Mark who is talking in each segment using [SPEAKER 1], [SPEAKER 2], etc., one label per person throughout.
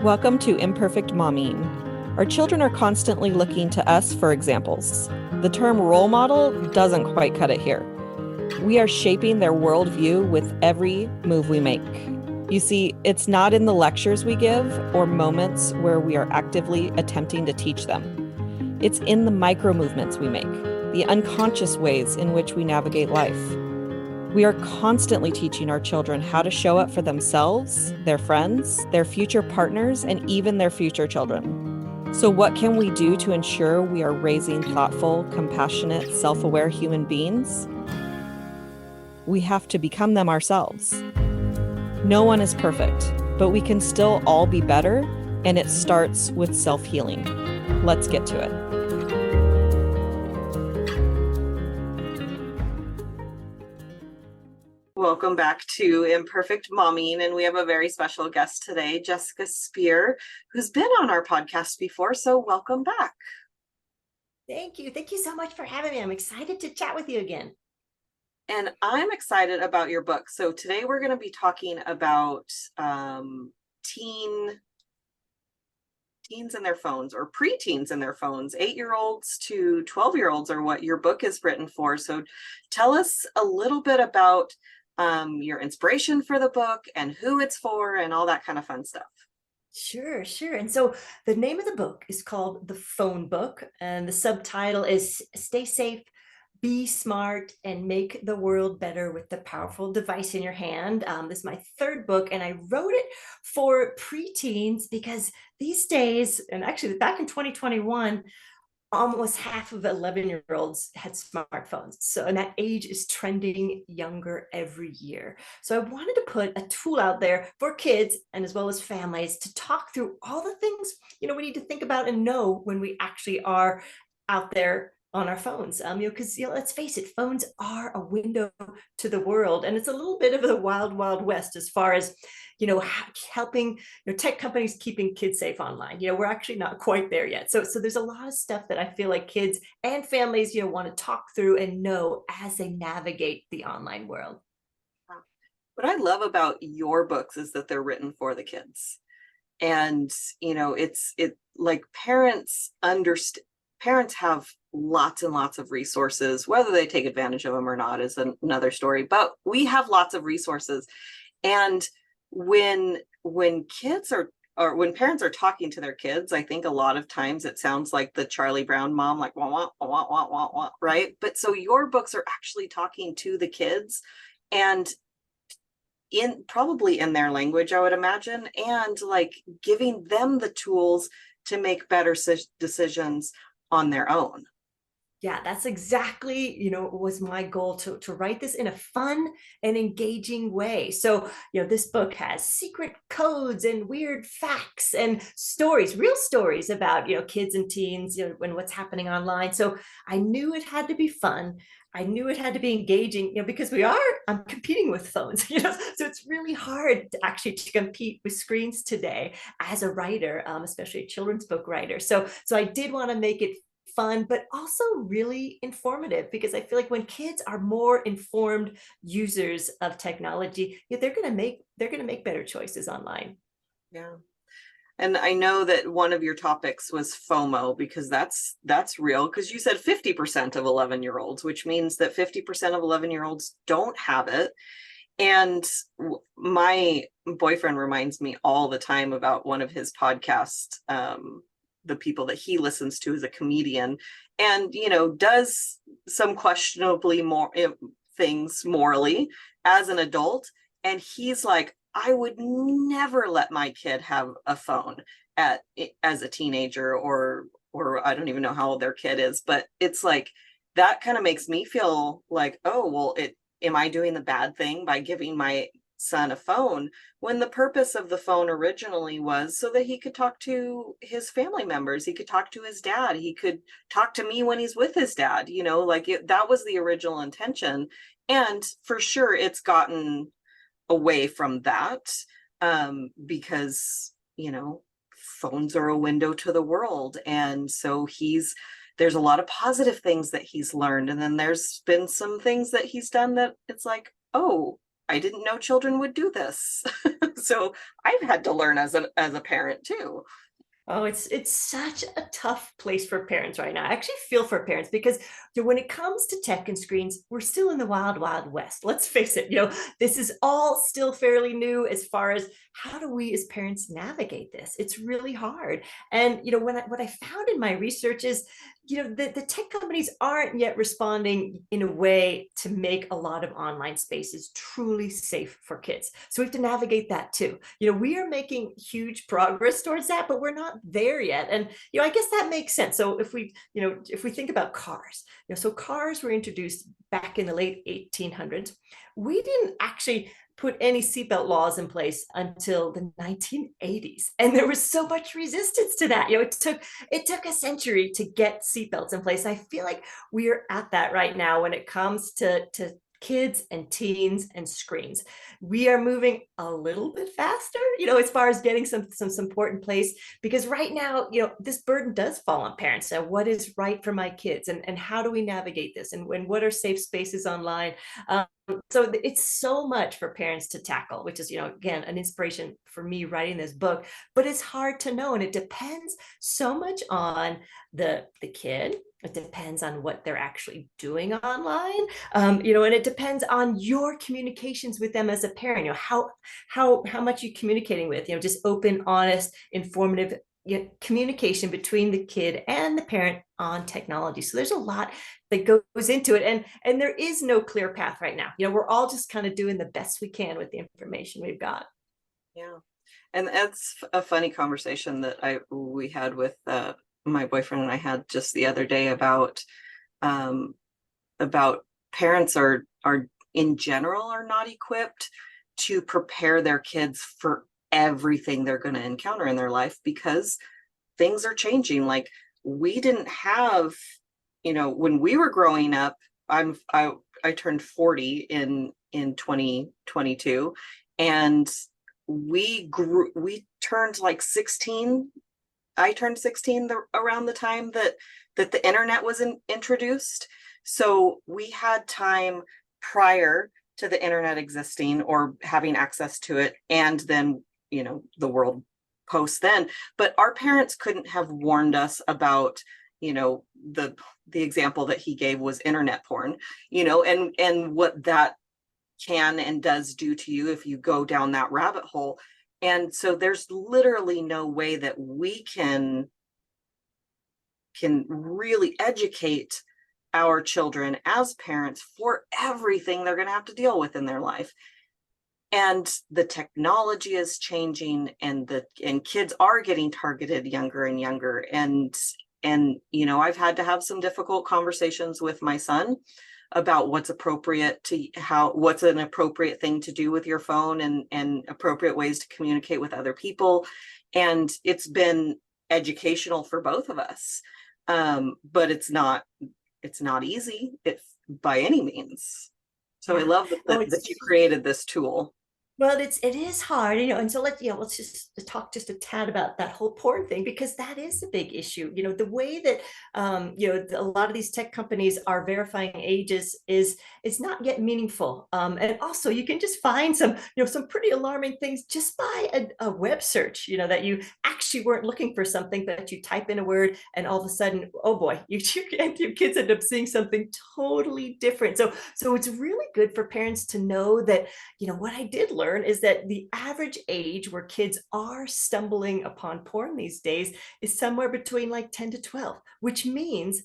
[SPEAKER 1] Welcome to Imperfect Mommy. Our children are constantly looking to us for examples. The term role model doesn't quite cut it here. We are shaping their worldview with every move we make. You see, it's not in the lectures we give or moments where we are actively attempting to teach them. It's in the micro movements we make, the unconscious ways in which we navigate life. We are constantly teaching our children how to show up for themselves, their friends, their future partners, and even their future children. So what can we do to ensure we are raising thoughtful, compassionate, self-aware human beings? We have to become them ourselves. No one is perfect, but we can still all be better, and it starts with self-healing. Let's get to it. Welcome back to Imperfect Momming, and we have a very special guest today, Jessica Speer, who's been on our podcast before, so welcome back.
[SPEAKER 2] Thank you. Thank you so much for having me. I'm excited to chat with you again.
[SPEAKER 1] And I'm excited about your book. So today we're going to be talking about teens and their phones, or preteens and their phones. 8-year-olds to 12-year-olds are what your book is written for. So tell us a little bit about your inspiration for the book and who it's for and all that kind of fun stuff.
[SPEAKER 2] Sure. And so the name of the book is called The Phone Book, and the subtitle is Stay Safe, Be Smart, and Make the World Better with the Powerful Device in Your Hand. This is my third book, and I wrote it for preteens because these days, and actually back in 2021, almost half of 11-year-olds had smartphones. So, and that age is trending younger every year. So I wanted to put a tool out there for kids and as well as families to talk through all the things, we need to think about and know when we actually are out there on our phones. Because let's face it, phones are a window to the world, and it's a little bit of the wild, wild west as far as helping tech companies keeping kids safe online. We're actually not quite there yet. So there's a lot of stuff that I feel like kids and families want to talk through and know as they navigate the online world.
[SPEAKER 1] What I love about your books is that they're written for the kids. And it's like parents have lots and lots of resources. Whether they take advantage of them or not is another story, but we have lots of resources. And when kids are, or when parents are talking to their kids, I think a lot of times it sounds like the Charlie Brown mom, like wah, wah, wah, wah, wah, wah, right? But so your books are actually talking to the kids, and probably in their language, I would imagine, and like giving them the tools to make better decisions on their own.
[SPEAKER 2] Yeah, that's exactly, was my goal to write this in a fun and engaging way. So, this book has secret codes and weird facts and stories, real stories about, kids and teens, and what's happening online. So I knew it had to be fun. I knew it had to be engaging, because I'm competing with phones, so it's really hard to compete with screens today as a writer, especially a children's book writer. So I did want to make it fun, but also really informative, because I feel like when kids are more informed users of technology, they're going to make better choices online.
[SPEAKER 1] Yeah. And I know that one of your topics was FOMO, because that's real, because you said 50% of 11-year-olds, which means that 50% of 11-year-olds don't have it. And my boyfriend reminds me all the time about one of his podcasts. The people that he listens to is a comedian, and does some questionably more things morally as an adult. And he's like, I would never let my kid have a phone as a teenager, or I don't even know how old their kid is, but it's like that kind of makes me feel like, oh well, am I doing the bad thing by giving my son a phone, when the purpose of the phone originally was so that he could talk to his family members, he could talk to his dad, he could talk to me when he's with his dad, that was the original intention. And for sure it's gotten away from that, because phones are a window to the world. And so there's a lot of positive things that he's learned, and then there's been some things that he's done that it's like, oh, I didn't know children would do this. So I've had to learn as a parent too.
[SPEAKER 2] Oh, it's such a tough place for parents right now. I actually feel for parents because when it comes to tech and screens, we're still in the wild, wild west. Let's face it, this is all still fairly new as far as how do we as parents navigate this? It's really hard. And what I found in my research is, the tech companies aren't yet responding in a way to make a lot of online spaces truly safe for kids. So we have to navigate that too. We are making huge progress towards that, but we're not there yet. And I guess that makes sense. So if we think about cars, so cars were introduced back in the late 1800s. We didn't actually put any seatbelt laws in place until the 1980s, and there was so much resistance to that. It took a century to get seatbelts in place. I feel like we are at that right now when it comes to kids and teens and screens. We are moving a little bit faster, as far as getting some support in place, because right now, this burden does fall on parents. So what is right for my kids, and how do we navigate this, and what are safe spaces online? So it's so much for parents to tackle, which is, again, an inspiration for me writing this book. But it's hard to know, and it depends so much on the kid. It depends on what they're actually doing online, and it depends on your communications with them as a parent. How much you communicating with, just open, honest, informative, communication between the kid and the parent on technology. So there's a lot that goes into it, and there is no clear path right now. We're all just kind of doing the best we can with the information we've got.
[SPEAKER 1] Yeah. And that's a funny conversation that we had with my boyfriend and I had just the other day um, about parents are in general are not equipped to prepare their kids for everything they're going to encounter in their life, because things are changing. Like, we didn't have, when we were growing up, I turned 40 in 2022, and we turned like 16. I turned 16 around the time that the internet was introduced. So we had time prior to the internet existing or having access to it, and then, the world post then. But our parents couldn't have warned us about, the example that he gave was internet porn, and what that can and does do to you if you go down that rabbit hole. And so there's literally no way that we can really educate our children as parents for everything they're going to have to deal with in their life. And the technology is changing, and kids are getting targeted younger and younger. And I've had to have some difficult conversations with my son about what's an appropriate thing to do with your phone, and appropriate ways to communicate with other people. And it's been educational for both of us. But it's not easy, by any means. So I
[SPEAKER 2] Yeah.
[SPEAKER 1] love
[SPEAKER 2] Oh,
[SPEAKER 1] that you created this tool.
[SPEAKER 2] well, it is hard, and so let's just talk just a tad about that whole porn thing, because that is a big issue. The way that a lot of these tech companies are verifying ages is not yet meaningful. And also, you can just find some pretty alarming things just by a web search. That you actually weren't looking for something, but you type in a word, and all of a sudden, oh boy, your kids end up seeing something totally different. So it's really good for parents to know that, what I did learn is that the average age where kids are stumbling upon porn these days is somewhere between like 10 to 12, which means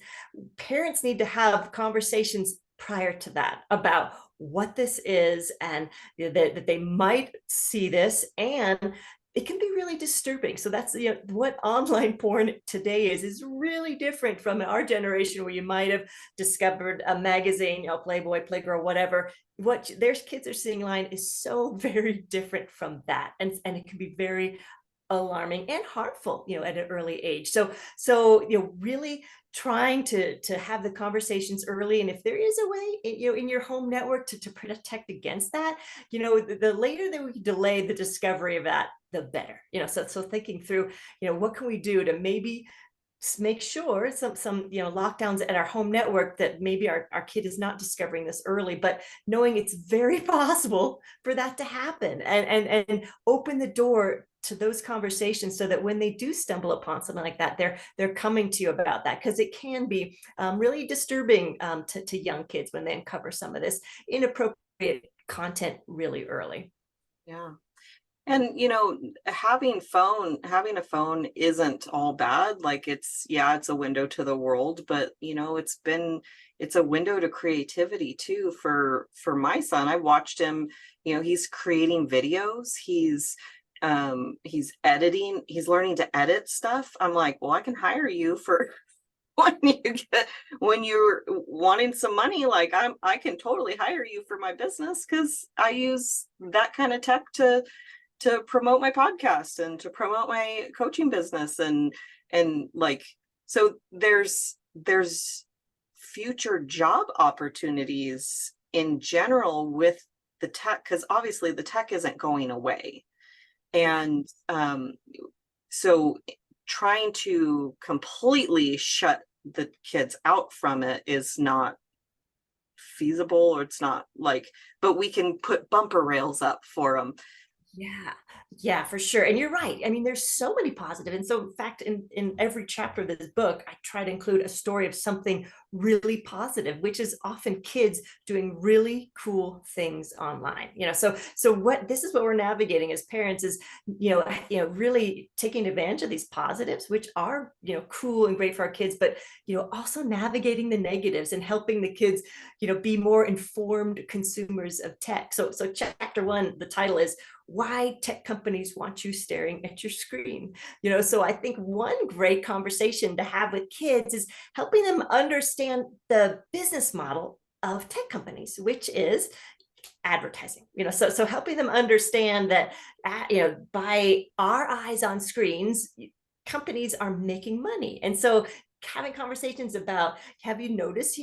[SPEAKER 2] parents need to have conversations prior to that about what this is, and that they might see this, and it can be really disturbing. So that's what online porn today is really different from our generation, where you might have discovered a magazine, Playboy, Playgirl, whatever. What their kids are seeing online is so very different from that, and it can be very alarming and harmful, at an early age. So really trying to have the conversations early, and if there is a way, in your home network to protect against that, the later that we delay the discovery of that, the better. So thinking through, what can we do to maybe make sure some lockdowns at our home network that maybe our kid is not discovering this early, but knowing it's very possible for that to happen, and open the door to those conversations so that when they do stumble upon something like that, they're coming to you about that, because it can be really disturbing to young kids when they uncover some of this inappropriate content really early.
[SPEAKER 1] Yeah. And having a phone isn't all bad. Like it's a window to the world, but it's a window to creativity too for my son. I watched him, he's creating videos, he's editing, he's learning to edit stuff. I'm like, well, I can hire you for when you're wanting some money, like I can totally hire you for my business, because I use that kind of tech to promote my podcast and to promote my coaching business, and like, so there's future job opportunities in general with the tech, because obviously the tech isn't going away. And so trying to completely shut the kids out from it is not feasible, or it's not like, but we can put bumper rails up for them.
[SPEAKER 2] Yeah, yeah, for sure. And you're right. I mean, there's so many positive. And so, in fact, in every chapter of this book, I try to include a story of something really positive, which is often kids doing really cool things online. So what this is what we're navigating as parents is, really taking advantage of these positives, which are, cool and great for our kids, but also navigating the negatives and helping the kids, be more informed consumers of tech. So chapter one, the title is Why Tech Companies Want You Staring at Your Screen. So I think one great conversation to have with kids is helping them understand the business model of tech companies, which is advertising. So helping them understand that by our eyes on screens, companies are making money. And so having conversations about, have you noticed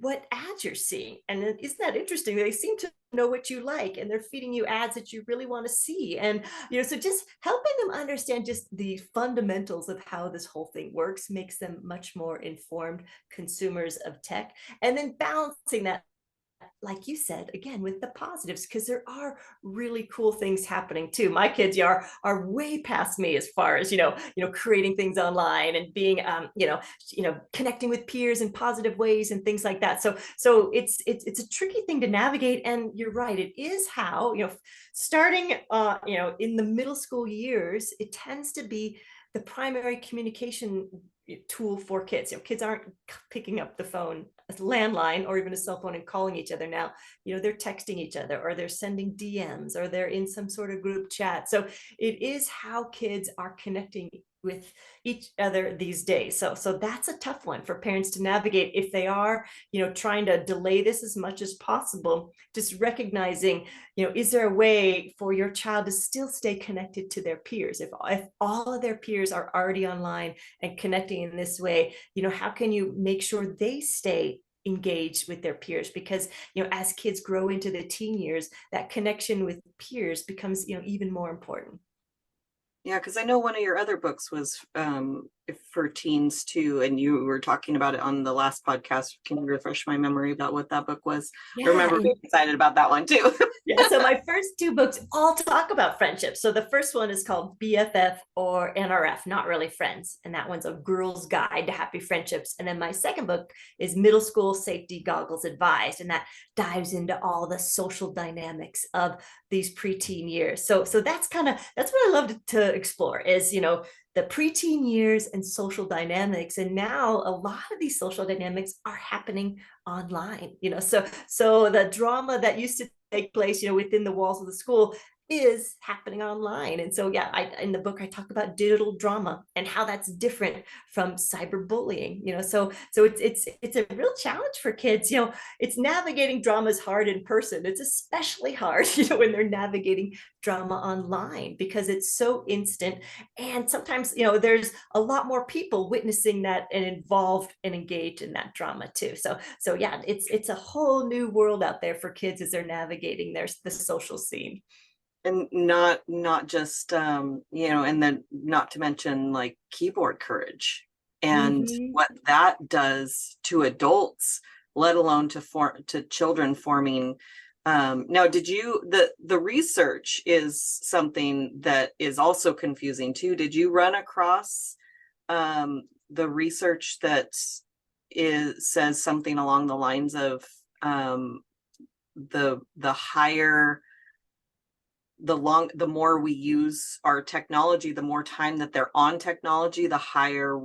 [SPEAKER 2] what ads you're seeing, and isn't that interesting, they seem to know what you like, and they're feeding you ads that you really want to see. And so just helping them understand just the fundamentals of how this whole thing works makes them much more informed consumers of tech, and then balancing that, like you said, again, with the positives, because there are really cool things happening too. My kids are way past me as far as creating things online and being connecting with peers in positive ways and things like that. So it's a tricky thing to navigate. And you're right, it is how starting in the middle school years, it tends to be the primary communication tool for kids. Kids aren't picking up the phone, a landline, or even a cell phone and calling each other now. They're texting each other, or they're sending DMs, or they're in some sort of group chat. So it is how kids are connecting with each other these days. So that's a tough one for parents to navigate if they are, trying to delay this as much as possible. Just recognizing, is there a way for your child to still stay connected to their peers? If all of their peers are already online and connecting in this way, how can you make sure they stay engaged with their peers? Because as kids grow into the teen years, that connection with peers becomes even more important.
[SPEAKER 1] Yeah, because I know one of your other books was for teens too, and you were talking about it on the last podcast. Can you refresh my memory about what that book was? I
[SPEAKER 2] Yeah,
[SPEAKER 1] remember being excited about that one too.
[SPEAKER 2] yeah, so my first two books all talk about friendship. So the first one is called BFF, or NRF, Not Really Friends. And that one's a girl's guide to happy friendships. And then my second book is Middle School Safety Goggles Advised. And that dives into all the social dynamics of these preteen years. So that's what I love to explore is, the preteen years and social dynamics. And now a lot of these social dynamics are happening online. So the drama that used to take place within the walls of the school is happening online. And so yeah, in the book I talk about digital drama and how that's different from cyberbullying. So it's a real challenge for kids. It's navigating drama is hard in person. It's especially hard when they're navigating drama online, because it's so instant, and sometimes there's a lot more people witnessing that and involved and engaged in that drama too. So yeah, it's a whole new world out there for kids as they're navigating the social scene.
[SPEAKER 1] And not just and then not to mention like keyboard courage and what that does to adults, let alone to children forming. Now, did you, the research is something that is also confusing too. Did you run across the research that says something along the lines of the higher, the more we use our technology, the more time that they're on technology, the higher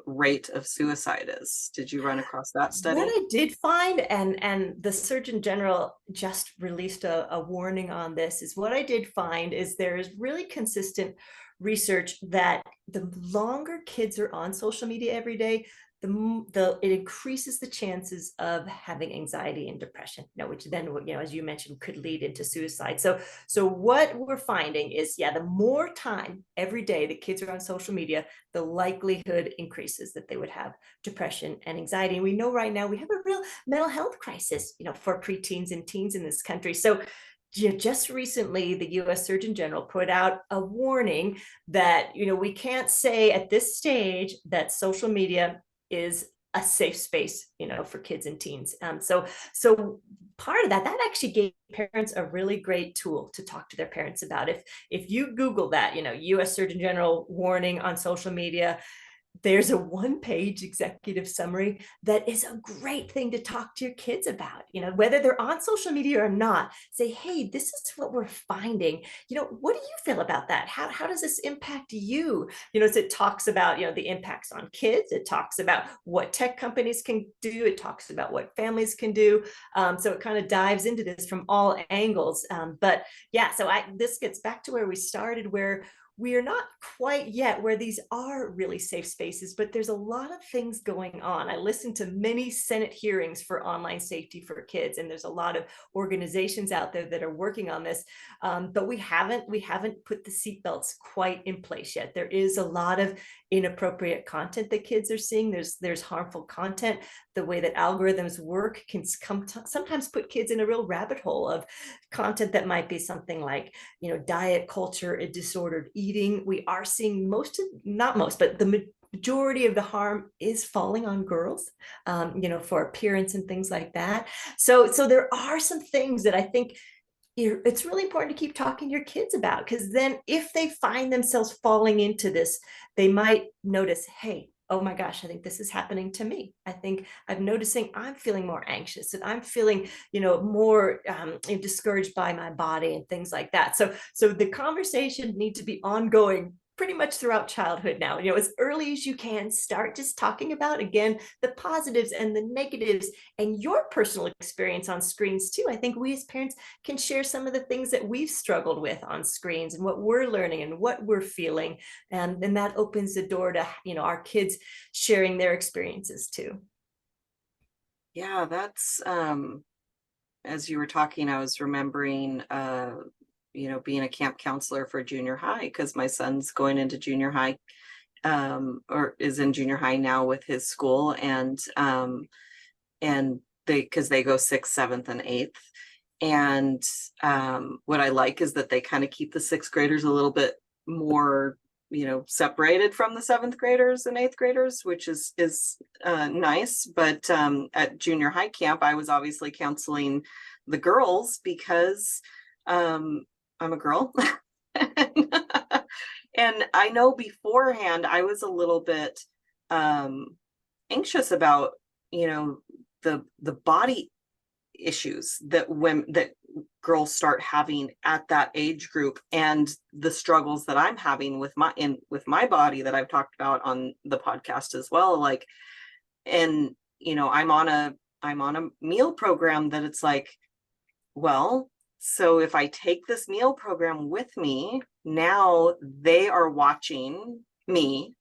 [SPEAKER 1] rate of suicide is? Did you run across that study?
[SPEAKER 2] What I did find, and the Surgeon General just released a warning on this, is what I did find is there is really consistent research that the longer kids are on social media every day, it increases the chances of having anxiety and depression, which then, as you mentioned, could lead into suicide. So what we're finding is, the more time every day the kids are on social media, the likelihood increases that they would have depression and anxiety. And we know right now we have a real mental health crisis, for preteens and teens in this country. So just recently, the U.S. Surgeon General put out a warning that, we can't say at this stage that social media is a safe space, for kids and teens. So part of that actually gave parents a really great tool to talk to their parents about. If you Google that, U.S. Surgeon General warning on social media, there's a one-page executive summary that is a great thing to talk to your kids about, whether they're on social media or not. Say, hey, this is what we're finding. What do you feel about that? How does this impact you? So it talks about, the impacts on kids. It talks about what tech companies can do. It talks about what families can do. So it kind of dives into this from all angles. But yeah, so this gets back to where we started, where we are not quite yet where these are really safe spaces, but there's a lot of things going on. I listened to many Senate hearings for online safety for kids, and there's a lot of organizations out there that are working on this, but we haven't put the seatbelts quite in place yet. There is a lot of inappropriate content that kids are seeing. There's harmful content. The way that algorithms work can sometimes put kids in a real rabbit hole of content that might be something like, diet culture and disordered eating. We are seeing not most, but the majority of the harm is falling on girls, for appearance and things like that. So there are some things that I think it's really important to keep talking to your kids about, because then if they find themselves falling into this, they might notice, hey, oh my gosh, I think this is happening to me. I think I'm noticing I'm feeling more anxious, and I'm feeling, more discouraged by my body and things like that. So the conversation needs to be ongoing pretty much throughout childhood now. As early as you can, start just talking about, again, the positives and the negatives and your personal experience on screens too. I think we as parents can share some of the things that we've struggled with on screens and what we're learning and what we're feeling. And then that opens the door to, our kids sharing their experiences too.
[SPEAKER 1] Yeah, that's as you were talking, I was remembering being a camp counselor for junior high, because my son's going into junior high, or is in junior high now with his school, and because they go 6th, 7th, and 8th. And what I like is that they kind of keep the 6th graders a little bit more, separated from the 7th graders and 8th graders, which is nice. But at junior high camp, I was obviously counseling the girls because I'm a girl. And I know beforehand I was a little bit anxious about, the body issues that girls start having at that age group, and the struggles that I'm having with my body that I've talked about on the podcast as well. Like, and I'm on a meal program that it's like, well, so if I take this meal program with me, now they are watching me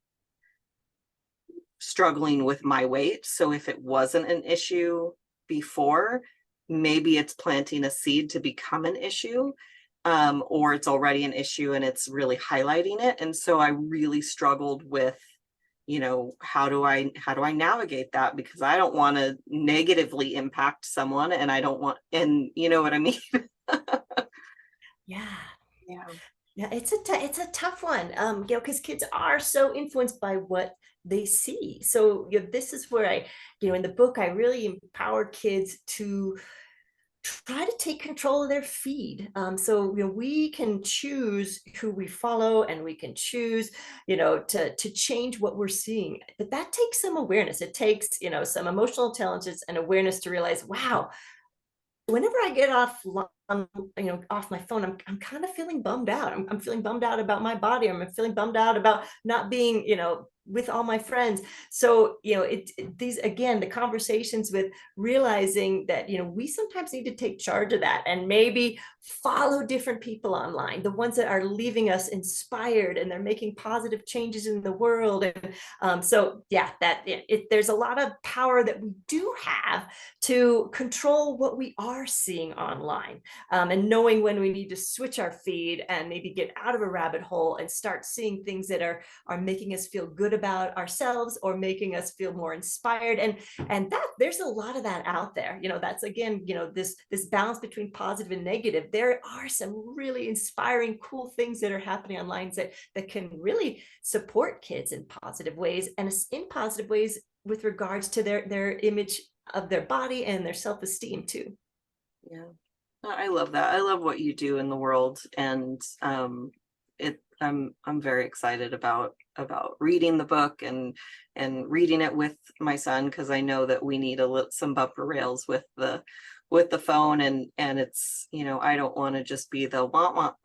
[SPEAKER 1] struggling with my weight. So if it wasn't an issue before, maybe it's planting a seed to become an issue, or it's already an issue and it's really highlighting it. And so I really struggled with, how do I navigate that? Because I don't want to negatively impact someone, and I don't want, and you know what I mean?
[SPEAKER 2] Yeah.
[SPEAKER 1] Yeah.
[SPEAKER 2] Yeah, it's a tough one. Because kids are so influenced by what they see. So, this is where in the book, I really empower kids to try to take control of their feed. So, we can choose who we follow, and we can choose, to change what we're seeing. But that takes some awareness. It takes, some emotional intelligence and awareness to realize, wow, whenever I get off my phone, I'm kind of feeling bummed out. I'm feeling bummed out about my body. I'm feeling bummed out about not being, with all my friends. So, these, again, the conversations with realizing that, we sometimes need to take charge of that and maybe follow different people online, the ones that are leaving us inspired and they're making positive changes in the world. And so, yeah, there's a lot of power that we do have to control what we are seeing online, and knowing when we need to switch our feed and maybe get out of a rabbit hole and start seeing things that are making us feel good about ourselves or making us feel more inspired. And that there's a lot of that out there. That's, again, this balance between positive and negative. There are some really inspiring, cool things that are happening online that can really support kids in positive ways, and in positive ways with regards to their image of their body and their self-esteem too.
[SPEAKER 1] Yeah. I love that. I love what you do in the world, and I'm very excited about reading the book and reading it with my son, because I know that we need some bumper rails with the phone, and it's, I don't want to just be the want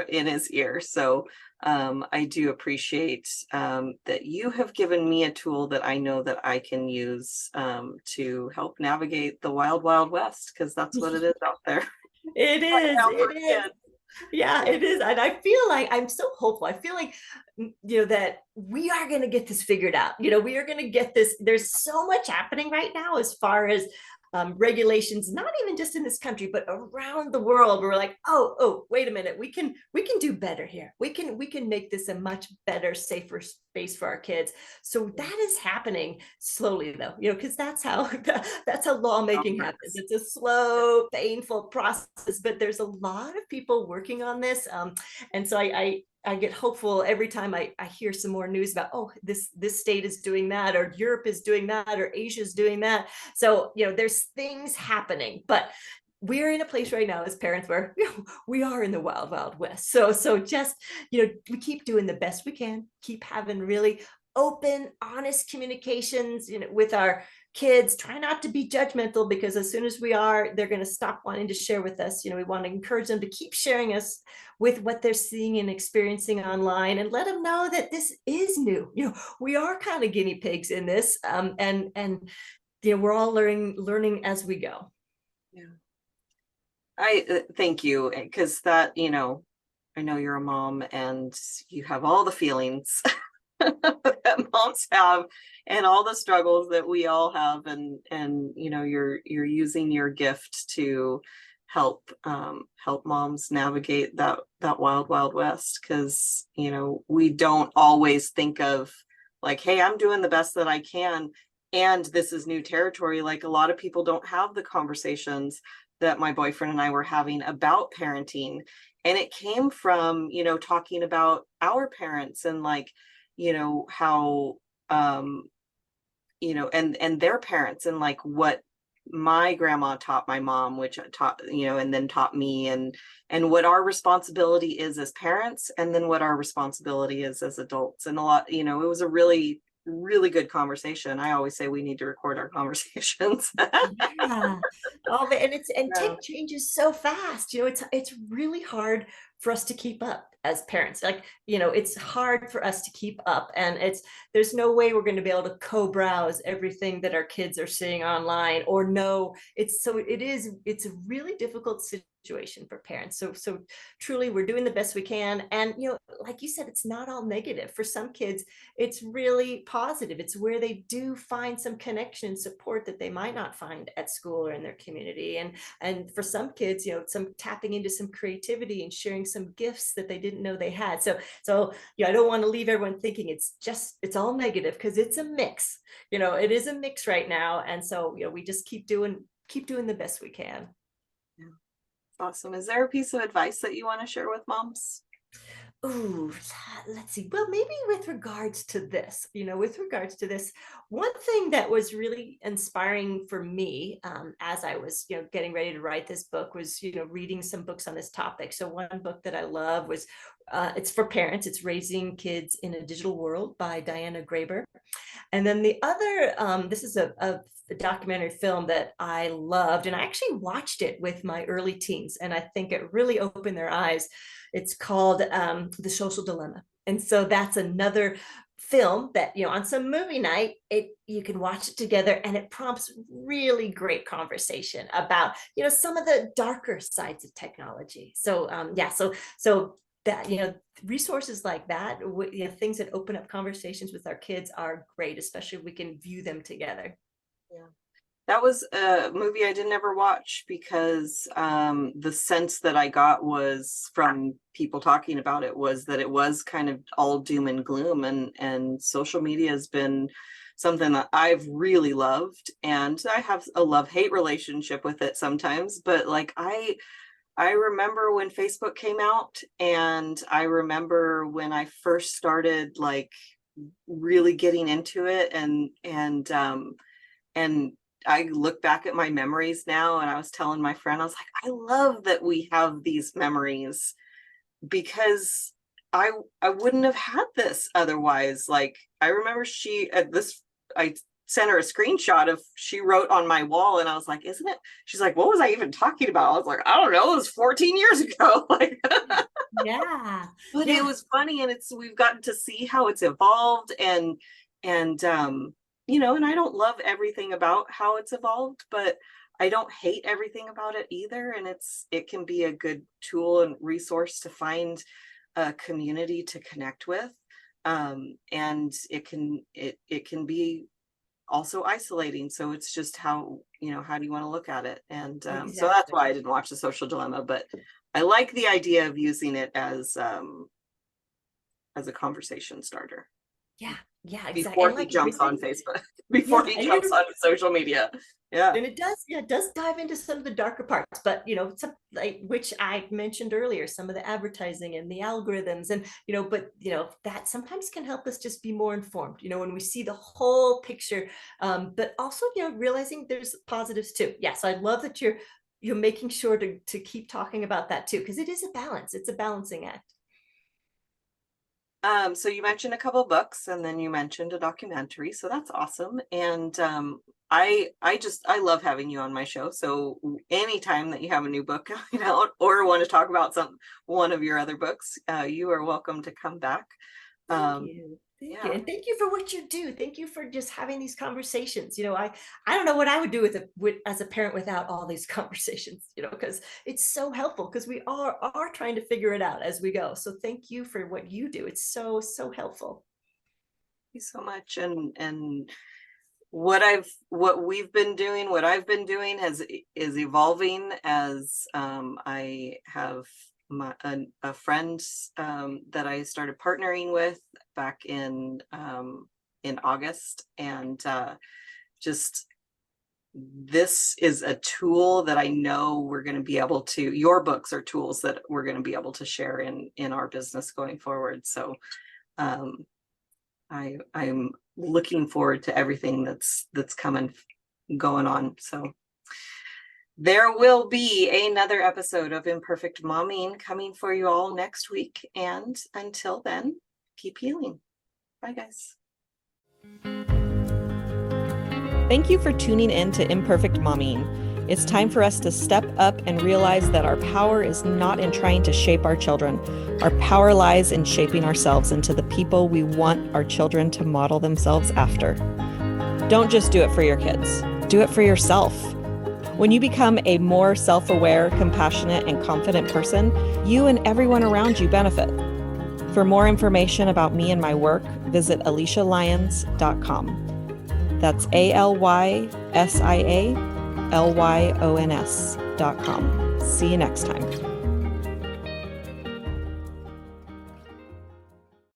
[SPEAKER 1] in his ear. So I do appreciate that you have given me a tool that I know that I can use to help navigate the wild, wild west, because that's what it is out there
[SPEAKER 2] It
[SPEAKER 1] right
[SPEAKER 2] is,
[SPEAKER 1] now for
[SPEAKER 2] it is.
[SPEAKER 1] kids.
[SPEAKER 2] Yeah,
[SPEAKER 1] Yeah.
[SPEAKER 2] it is. And I feel like I'm so hopeful. I feel like, that we are going to get this figured out. We are going to get this. There's so much happening right now as far as regulations, not even just in this country, but around the world. We're like, oh, wait a minute. We can do better here. We can make this a much better, safer space for our kids. So that is happening slowly, though, because that's how
[SPEAKER 1] How it
[SPEAKER 2] lawmaking happens.
[SPEAKER 1] works.
[SPEAKER 2] It's a slow, painful process, but there's a lot of people working on this. And so I get hopeful every time I hear some more news about, oh, this state is doing that, or Europe is doing that, or Asia is doing that. So, there's things happening, but we're in a place right now as parents where we are in the wild, wild west. So just, we keep doing the best we can, keep having really open, honest communications, with our kids. Try not to be judgmental, because as soon as we are, they're going to stop wanting to share with us. We want to encourage them to keep sharing us with what they're seeing and experiencing online, and let them know that this is new. We are kind of guinea pigs in this, and we're all learning as we go.
[SPEAKER 1] Yeah. I thank you, because that, I know you're a mom and you have all the feelings that moms have, and all the struggles that we all have, and you're using your gift to help moms navigate that wild, wild west, because we don't always think of, like, hey, I'm doing the best that I can, and this is new territory. Like, a lot of people don't have the conversations that my boyfriend and I were having about parenting, and it came from talking about our parents, and like, how and their parents, and like what my grandma taught my mom, which taught, and then taught me, and what our responsibility is as parents, and then what our responsibility is as adults. And a lot, it was a really, really good conversation. I always say we need to record our conversations.
[SPEAKER 2] Yeah. And
[SPEAKER 1] Yeah.
[SPEAKER 2] tech changes so fast. It's really hard for us to keep up as parents. Like, it's hard for us to keep up. And there's no way we're going to be able to co-browse everything that our kids are seeing online, or know. It's a really difficult situation for parents. So truly, we're doing the best we can. And like you said, it's not all negative. For some kids, it's really positive. It's where they do find some connection and support that they might not find at school or in their community. And for some kids, some tapping into some creativity and sharing some gifts that they didn't know they had. So I don't want to leave everyone thinking it's all negative, because it's a mix. It is a mix right now. And so, we just keep doing the best we can.
[SPEAKER 1] Yeah. Awesome. Is there a piece of advice that you want to share with moms?
[SPEAKER 2] Ooh, let's see. Well, maybe with regards to this, one thing that was really inspiring for me as I was, getting ready to write this book was, reading some books on this topic. So one book that I love was, it's for parents. It's Raising Kids in a Digital World by Diana Graeber. And then the other, this is a documentary film that I loved, and I actually watched it with my early teens, and I think it really opened their eyes. It's called The Social Dilemma. And so that's another film that, on some movie night, you can watch it together, and it prompts really great conversation about, some of the darker sides of technology. So so that, resources like that, things that open up conversations with our kids are great, especially if we can view them together.
[SPEAKER 1] Yeah. That was a movie I didn't ever watch because the sense that I got was from people talking about it was that it was kind of all doom and gloom, and social media has been something that I've really loved, and I have a love-hate relationship with it sometimes, but like I remember when Facebook came out, and I remember when I first started like really getting into it, and I look back at my memories now, and I was telling my friend, I was like, I love that we have these memories because I wouldn't have had this otherwise. Like I remember I sent her a screenshot of she wrote on my wall, and I was like, isn't it? She's like, what was I even talking about? I was like, I don't know, it was 14 years ago. Like
[SPEAKER 2] Yeah.
[SPEAKER 1] but it
[SPEAKER 2] Yeah.
[SPEAKER 1] was funny, and we've gotten to see how it's evolved, and and I don't love everything about how it's evolved, but I don't hate everything about it either, and it can be a good tool and resource to find a community to connect with, and it can be also isolating, so it's just how do you want to look at it, and so that's why I
[SPEAKER 2] Exactly.
[SPEAKER 1] didn't watch The Social Dilemma, but I like the idea of using it as a conversation starter
[SPEAKER 2] Yeah. Yeah, exactly.
[SPEAKER 1] before
[SPEAKER 2] And
[SPEAKER 1] he
[SPEAKER 2] like
[SPEAKER 1] jumps on
[SPEAKER 2] everything,
[SPEAKER 1] Facebook, before
[SPEAKER 2] yeah,
[SPEAKER 1] he jumps on social media. Yeah.
[SPEAKER 2] and it does, yeah, it does dive into some of the darker parts, but some like which I mentioned earlier, some of the advertising and the algorithms, and but that sometimes can help us just be more informed. When we see the whole picture, but also realizing there's positives too. Yeah, so I love that you're making sure to keep talking about that too, because it is a balance. It's a balancing act.
[SPEAKER 1] So you mentioned a couple books, and then you mentioned a documentary, so that's awesome. And I love having you on my show. So anytime that you have a new book coming out or want to talk about one of your other books, you are welcome to come back.
[SPEAKER 2] Thank
[SPEAKER 1] Um,
[SPEAKER 2] you. Thank you.
[SPEAKER 1] yeah.
[SPEAKER 2] And thank you for what you do. Thank you for just having these conversations. I don't know what I would do as a parent without all these conversations, because it's so helpful, because we are trying to figure it out as we go. So thank you for what you do. It's so, so helpful.
[SPEAKER 1] Thank you so much. And what I've been doing is evolving as I have a friend that I started partnering with back in August, and just this is a tool that I know we're going to be able to, your books are tools that we're going to be able to share in our business going forward. So um I'm looking forward to everything that's coming going on. So there will be another episode of Imperfect Momming coming for you all next week. And until then, keep healing. Bye, guys.
[SPEAKER 3] Thank you for tuning in to Imperfect Momming. It's time for us to step up and realize that our power is not in trying to shape our children. Our power lies in shaping ourselves into the people we want our children to model themselves after. Don't just do it for your kids. Do it for yourself. When you become a more self-aware, compassionate, and confident person, you and everyone around you benefit. For more information about me and my work, visit AliciaLyons.com. That's ALYSIALYONS.com. See you next time.